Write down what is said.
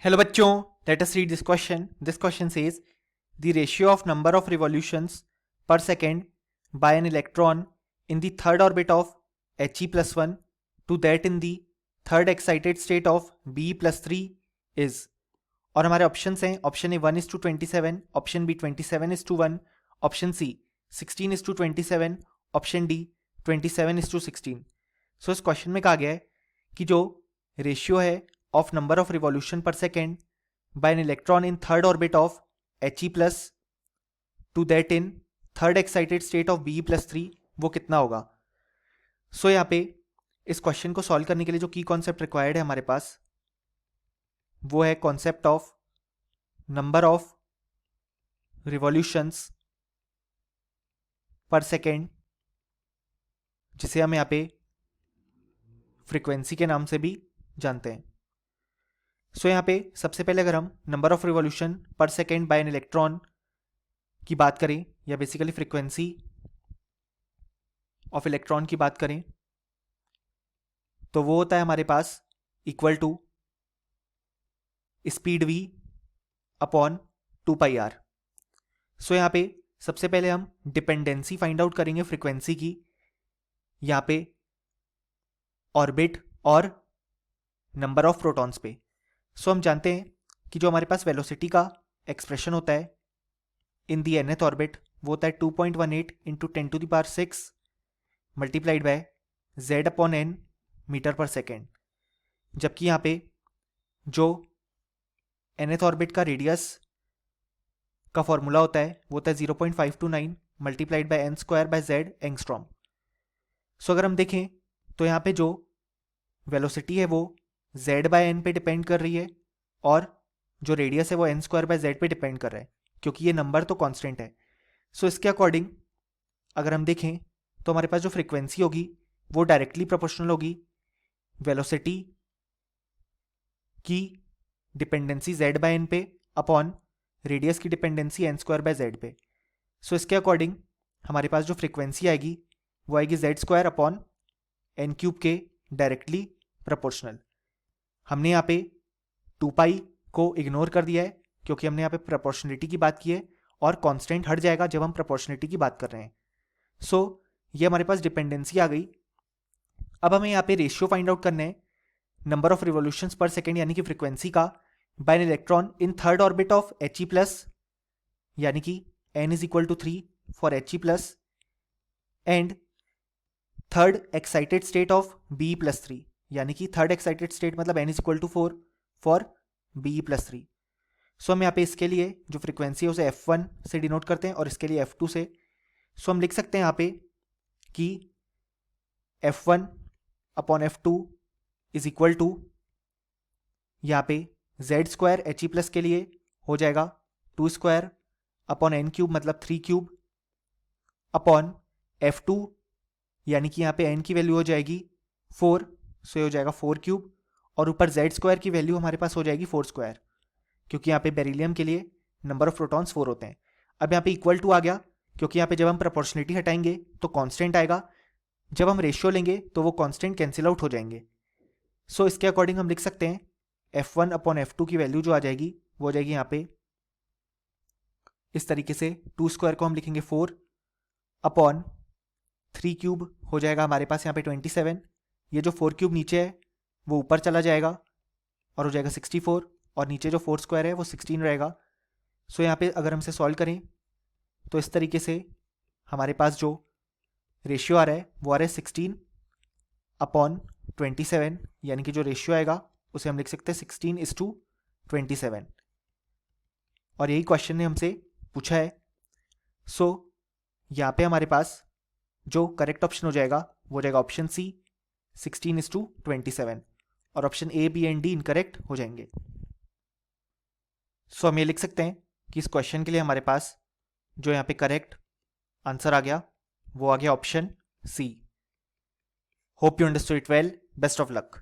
Hello बच्चों, let us read this question. This question says the ratio of number of revolutions per second by an electron in the third orbit of He plus 1 to that in the third excited state of Be plus 3 is. और हमारे options हैं option A 1:27, option B 27:1, option C 16:27, option D 27:16. So इस question में कहा गया है कि जो रेशियो है of number of revolution per second by an electron in third orbit of He plus to that in third excited state of Be plus 3 वो कितना होगा. सो यहाँ पे इस क्वेश्चन को सॉल्व करने के लिए जो की कॉन्सेप्ट रिक्वायर्ड है हमारे पास वो है concept of number of revolutions per second, जिसे हम यहाँ पे फ्रीक्वेंसी के नाम से भी जानते हैं. सो यहाँ पे सबसे पहले अगर हम नंबर ऑफ रिवॉल्यूशन पर सेकेंड बाय एन इलेक्ट्रॉन की बात करें या बेसिकली फ्रीक्वेंसी ऑफ इलेक्ट्रॉन की बात करें तो वो होता है हमारे पास equal to speed v upon 2πr. So यहाँ पे सबसे पहले हम डिपेंडेंसी फाइंड आउट करेंगे फ्रीक्वेंसी की यहाँ पे ऑर्बिट और नंबर ऑफ प्रोटॉन्स पे. सो हम जानते हैं कि जो हमारे पास वेलोसिटी का एक्सप्रेशन होता है इन दी nth ऑर्बिट वो होता है 2.18 into 10⁶ multiplied by z upon n metre पर सेकेंड. जबकि यहाँ पे जो nth ऑर्बिट का रेडियस का फॉर्मूला होता है वो होता है 0.529 multiplied by n square by z angstrom. So अगर हम देखें तो यहाँ पे जो वेलोसिटी है वो z बाय n पे डिपेंड कर रही है और जो रेडियस है वो n स्क्वायर बाय z पे डिपेंड कर रहा है क्योंकि ये नंबर तो कांस्टेंट है. सो इसके अकॉर्डिंग अगर हम देखें तो हमारे पास जो फ्रीक्वेंसी होगी वो डायरेक्टली प्रोपोर्शनल होगी वेलोसिटी की डिपेंडेंसी z बाय n पे अपॉन रेडियस की dependency n square by z पे. सो इसके अकॉर्डिंग हमारे पास जो फ्रीक्वेंसी आएगी वो आएगी z square upon n cube के डायरेक्टली प्रोपोर्शनल. हमने यहाँ पे 2π को इग्नोर कर दिया है क्योंकि हमने यहाँ पे प्रोपोर्शनलिटी की बात की है और कांस्टेंट हट जाएगा जब हम प्रोपोर्शनलिटी की बात कर रहे हैं. सो ये हमारे पास डिपेंडेंसी आ गई. अब हमें यहाँ पे रेशियो फाइंड आउट करना है number of revolutions per second यानी कि फ्रीक्वेंसी का by an electron in third orbit of He plus यानी कि n is equal to 3 for He plus and third excited state of Be plus 3 यानी कि third excited state मतलब n is equal to 4 for Be plus 3. So हम यहाँ पे इसके लिए जो फ्रीक्वेंसी है उसे f1 से डिनोट करते हैं और इसके लिए f2 से. सो हम लिख सकते हैं यहाँ पे कि f1 upon f2 is equal to यहाँ पे z स्क्वायर He प्लस के लिए हो जाएगा 2 स्क्वायर अपॉन n क्यूब मतलब 3 क्यूब अपॉन f2 यानी कि यहाँ पे n की वैल्यू हो जाएगी 4. सो ये हो जाएगा 4 क्यूब और ऊपर z स्क्वायर की वैल्यू हमारे पास हो जाएगी 4 स्क्वायर क्योंकि यहाँ पे बेरिलियम के लिए नंबर ऑफ प्रोटॉन्स 4 होते हैं. अब यहाँ पे इक्वल टू आ गया क्योंकि यहाँ पे जब हम प्रोपोर्शनलिटी हटाएंगे तो कांस्टेंट आएगा, जब हम रेशियो लेंगे तो वो कांस्टेंट कैंसिल आउट हो जाएंगे. सो इसके अकॉर्डिंग हम लिख सकते हैं f1 अपॉन f2 की वैल्यू जो आ जाएगी वो हो जाएगी यहाँ पे इस तरीके से 2 स्क्वायर को हम लिखेंगे 4 अपॉन 3 क्यूब हो जाएगा हमारे पास यहाँ पे 27. ये जो 4 क्यूब नीचे है वो ऊपर चला जाएगा और हो जाएगा 64 और नीचे जो 4 स्क्वायर है वो 16 रहेगा. सो यहाँ पे अगर हमसे सॉल्व करें तो इस तरीके से हमारे पास जो रेशियो आ रहा है वो आ रहा है 16 अपॉन 27 यानी कि जो रेशियो आएगा उसे हम लिख सकते हैं 16:27 और यही क्वेश्चन ने हमसे पूछा है. सो यहाँ पे हमारे पास जो करेक्ट ऑप्शन हो जाएगा वो हो जाएगा ऑप्शन सी 16:27 और option A B and D incorrect हो जाएंगे. सो हम ये लिख सकते हैं कि इस क्वेश्चन के लिए हमारे पास जो यहाँ पे करेक्ट आंसर आ गया वो आ गया option C. Hope you understood it well. Best of luck.